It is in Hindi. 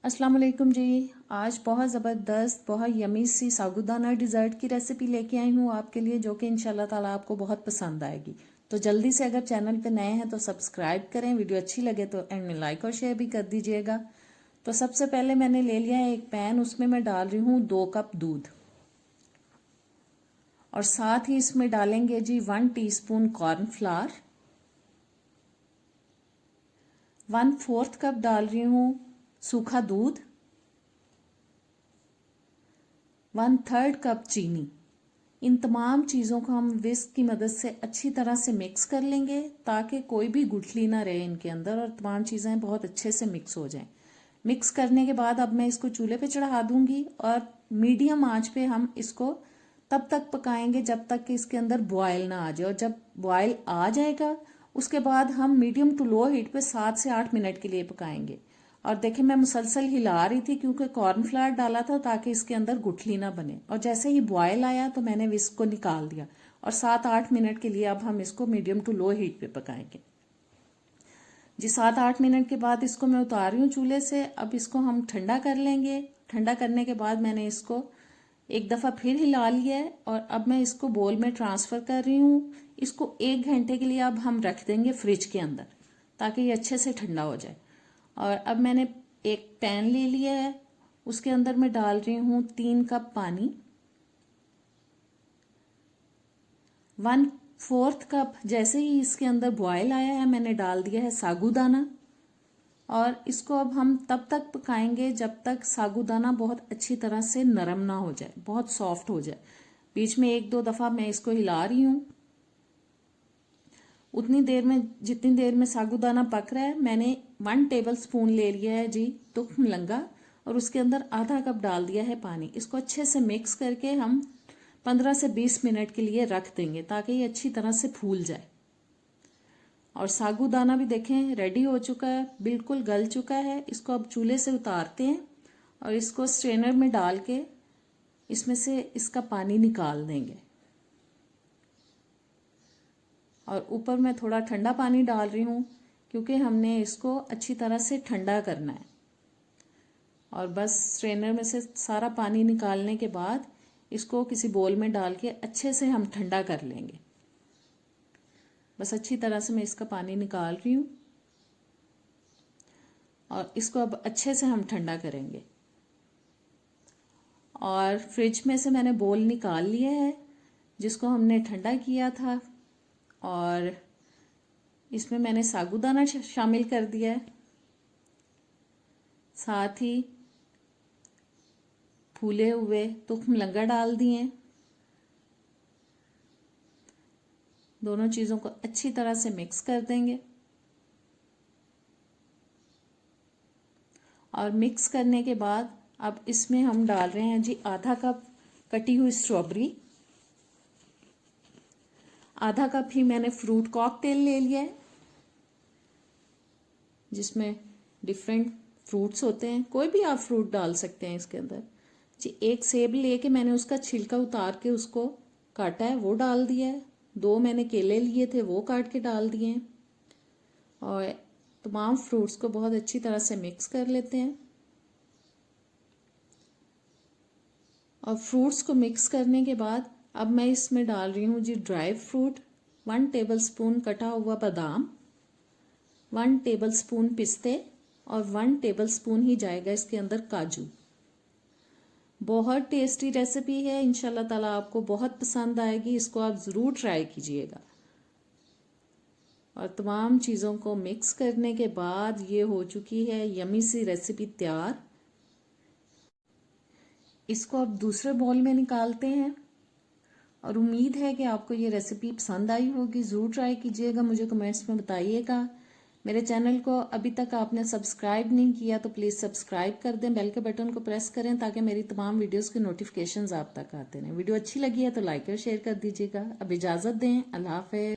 अस्सलाम वालेकुम जी। आज बहुत ज़बरदस्त बहुत यमी सी साबूदाना डिज़र्ट की रेसिपी लेके आई हूँ आपके लिए, जो कि इंशाल्लाह ताला आपको बहुत पसंद आएगी। तो जल्दी से अगर चैनल पे नए हैं तो सब्सक्राइब करें, वीडियो अच्छी लगे तो एंड में लाइक और शेयर भी कर दीजिएगा। तो सबसे पहले मैंने ले लिया है एक पैन, उसमें मैं डाल रही हूँ 2 कप दूध और साथ ही इसमें डालेंगे जी 1 टीस्पून कॉर्नफ्लावर, 1/4 कप डाल रही हूँ सूखा दूध, 1/3 कप चीनी। इन तमाम चीज़ों को हम विस्क की मदद से अच्छी तरह से मिक्स कर लेंगे ताकि कोई भी गुठली ना रहे इनके अंदर और तमाम चीज़ें बहुत अच्छे से मिक्स हो जाएं। मिक्स करने के बाद अब मैं इसको चूल्हे पे चढ़ा दूंगी और मीडियम आंच पे हम इसको तब तक पकाएंगे जब तक कि इसके अंदर बॉयल ना आ जाए, और जब बॉयल आ जाएगा उसके बाद हम मीडियम टू लो हीट पे 7 से 8 मिनट के लिए पकाएंगे। और देखिए मैं मुसलसल हिला रही थी क्योंकि कॉर्नफ्लावर डाला था ताकि इसके अंदर गुठली ना बने। और जैसे ही बॉयल आया तो मैंने विस्क को निकाल दिया और 7-8 मिनट के लिए अब हम इसको मीडियम टू लो हीट पे पकाएंगे जी। 7-8 मिनट के बाद इसको मैं उतार रही हूँ चूल्हे से। अब इसको हम ठंडा कर लेंगे। ठंडा करने के बाद मैंने इसको एक दफ़ा फिर हिला लिया है और अब मैं इसको बोल में ट्रांसफ़र कर रही हूँ। इसको 1 घंटे के लिए अब हम रख देंगे फ्रिज के अंदर ताकि ये अच्छे से ठंडा हो जाए। और अब मैंने एक पैन ले लिया है, उसके अंदर मैं डाल रही हूँ 3 कप पानी, 1/4 कप जैसे ही इसके अंदर बॉयल आया है मैंने डाल दिया है साबूदाना। और इसको अब हम तब तक पकाएंगे जब तक साबूदाना बहुत अच्छी तरह से नरम ना हो जाए, बहुत सॉफ्ट हो जाए। बीच में 1-2 दफ़ा मैं इसको हिला रही हूँ। उतनी देर में जितनी देर में साबूदाना पक रहा है मैंने 1 टेबल स्पून ले लिया है जी तुख मलंगा और उसके अंदर आधा कप डाल दिया है पानी। इसको अच्छे से मिक्स करके हम 15 से 20 मिनट के लिए रख देंगे ताकि ये अच्छी तरह से फूल जाए। और साबूदाना भी देखें रेडी हो चुका है, बिल्कुल गल चुका है। इसको अब चूल्हे से उतारते हैं और इसको स्ट्रेनर में डाल के इसमें से इसका पानी निकाल देंगे। और ऊपर मैं थोड़ा ठंडा पानी डाल रही हूँ क्योंकि हमने इसको अच्छी तरह से ठंडा करना है। और बस स्ट्रेनर में से सारा पानी निकालने के बाद इसको किसी बोल में डाल के अच्छे से हम ठंडा कर लेंगे। बस अच्छी तरह से मैं इसका पानी निकाल रही हूँ और इसको अब अच्छे से हम ठंडा करेंगे। और फ्रिज में से मैंने बोल निकाल लिया है जिसको हमने ठंडा किया था और इसमें मैंने साबूदाना शामिल कर दिया है, साथ ही फूले हुए तुख मलंगा डाल दिए। दोनों चीज़ों को अच्छी तरह से मिक्स कर देंगे और मिक्स करने के बाद अब इसमें हम डाल रहे हैं जी आधा कप कटी हुई स्ट्रॉबेरी, आधा कप ही मैंने फ्रूट कॉकटेल ले लिया है जिसमें डिफरेंट फ्रूट्स होते हैं, कोई भी आप फ्रूट डाल सकते हैं इसके अंदर जी। एक सेब लेके मैंने उसका छिलका उतार के उसको काटा है, वो डाल दिया है। 2 मैंने केले लिए थे वो काट के डाल दिए हैं। और तमाम फ्रूट्स को बहुत अच्छी तरह से मिक्स कर लेते हैं। और फ्रूट्स को मिक्स करने के बाद अब मैं इसमें डाल रही हूँ जी ड्राई फ्रूट, 1 टेबल स्पून कटा हुआ बादाम, 1 टेबल स्पून पिस्ते और 1 टेबल स्पून ही जाएगा इसके अंदर काजू। बहुत टेस्टी रेसिपी है, इंशाल्लाह ताला आपको बहुत पसंद आएगी। इसको आप ज़रूर ट्राई कीजिएगा। और तमाम चीज़ों को मिक्स करने के बाद ये हो चुकी है यमी सी रेसिपी तैयार। इसको अब दूसरे बाउल में निकालते हैं और उम्मीद है कि आपको ये रेसिपी पसंद आई होगी। ज़रूर ट्राई कीजिएगा, मुझे कमेंट्स में बताइएगा। मेरे चैनल को अभी तक आपने सब्सक्राइब नहीं किया तो प्लीज़ सब्सक्राइब कर दें, बेल के बटन को प्रेस करें ताकि मेरी तमाम वीडियोस के नोटिफिकेशंस आप तक आते रहें। वीडियो अच्छी लगी है तो लाइक और शेयर कर दीजिएगा। अब इजाज़त दें, अल्लाह हाफ़िज़।